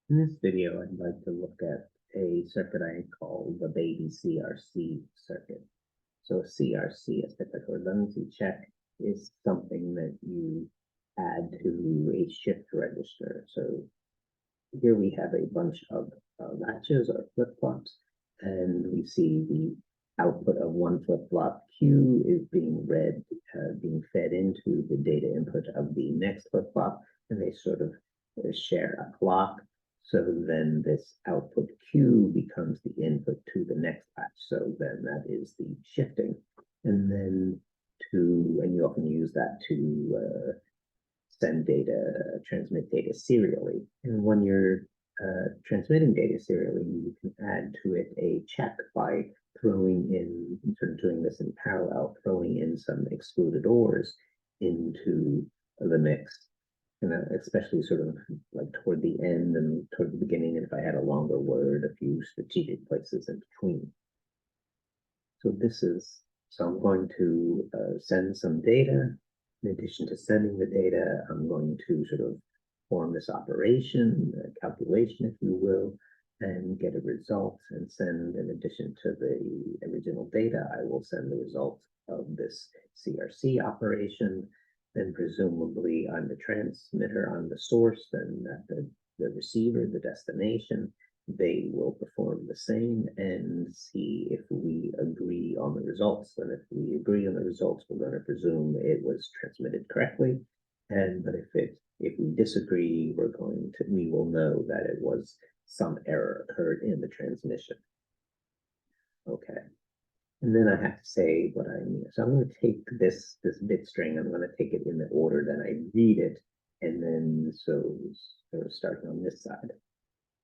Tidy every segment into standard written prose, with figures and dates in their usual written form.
In this video, I'd like to look at a circuit I call the baby CRC circuit. So a CRC, a cyclic redundancy check, is something that you add to a shift register. So here we have a bunch of latches or flip-flops, and we see the output of one flip-flop Q is being read, being fed into the data input of the next flip-flop, and they sort of share a clock. So then this output Q becomes the input to the next latch. So then that is the shifting. And then and you often use that to send data, transmit data serially. And when you're transmitting data serially, you can add to it a check by throwing in, sort of doing this in parallel, throwing in some excluded ORs into the mix. Especially sort of like toward the end and toward the beginning, if I had a longer word, a few strategic places in between. So I'm going to send some data. In addition to sending the data, I'm going to sort of form this operation, a calculation, if you will, and get a result and send, in addition to the original data, I will send the result of this CRC operation. Then presumably I'm the transmitter, I'm the source, then the receiver, the destination, they will perform the same and see if we agree on the results. And if we agree on the results, we're going to presume it was transmitted correctly. But if we disagree, we will know that it was some error occurred in the transmission. Okay. And then I have to say what I mean. So I'm going to take this bit string, I'm going to take it in the order that I read it, and then so starting on this side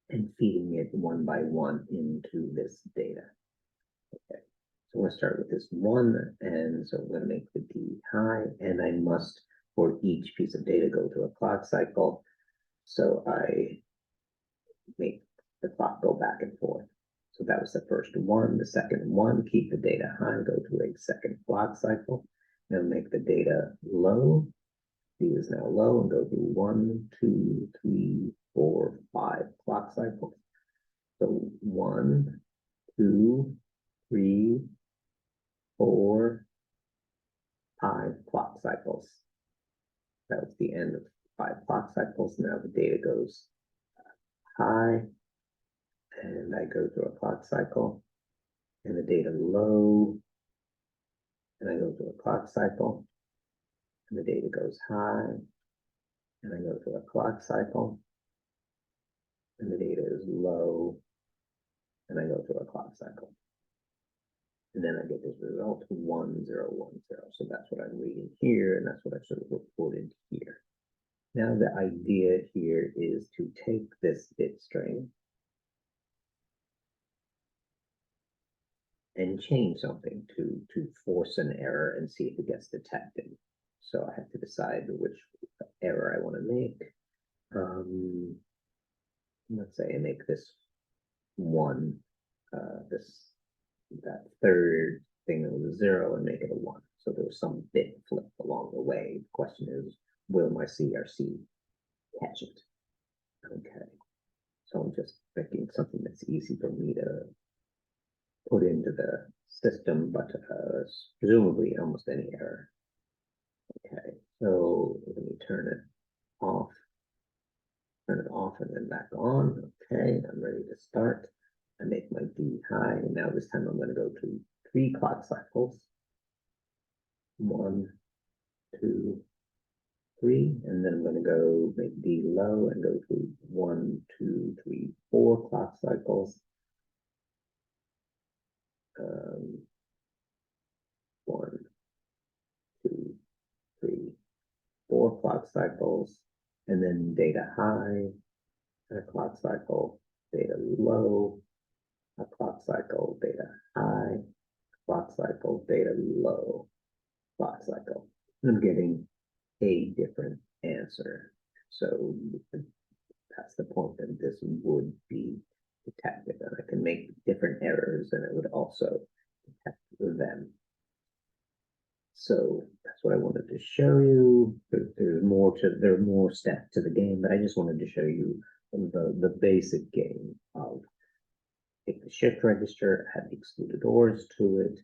and feeding it one by one into this data. Okay, so I'm going to start with this one, and so I'm going to make the D high, and I must, for each piece of data, go through a clock cycle. So I make the clock go back and forth. So that was the first one. The second one, keep the data high, go to a second clock cycle. Now make the data low. D is now low, and go through 1, 2, 3, 4, 5 clock cycles. So 1, 2, 3, 4, 5 clock cycles. That was the end of 5 clock cycles. Now the data goes high, and I go through a clock cycle, and the data low, and I go through a clock cycle, and the data goes high, and I go through a clock cycle, and the data is low, and I go through a clock cycle. And then I get this result 1, 0, 1, 0. So that's what I'm reading here, and that's what I sort of reported here. Now the idea here is to take this bit string and change something to force an error and see if it gets detected. So I have to decide which error I want to make. Let's say I make this one, that third thing that was a 0 and make it a 1. So there was some bit flip along the way. The question is, will my CRC catch it? Okay. So I'm just picking something that's easy for me to put into the system, but presumably almost any error. Okay, so let me turn it off and then back on. Okay, I'm ready to start. I make my D high, and now this time I'm going to go to 3 clock cycles. 1, 2, 3, and then I'm going to go make D low and go through 1, 2, 3, 4 clock cycles. 1, 2, 3, 4 clock cycles, and then data high, a clock cycle, data low, a clock cycle, data high, clock cycle, data low, clock cycle. And I'm getting a different answer. So that's the point that this would be detected, and I can make different errors, and it would also detect them. So that's what I wanted to show you. There are more steps to the game, but I just wanted to show you the basic game of take the shift register, add the excluded ORs to it,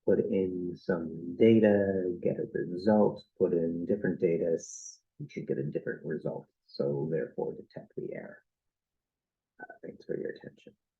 put in some data, get a result, put in different data, you should get a different result. So therefore detect the error. Thanks for your attention.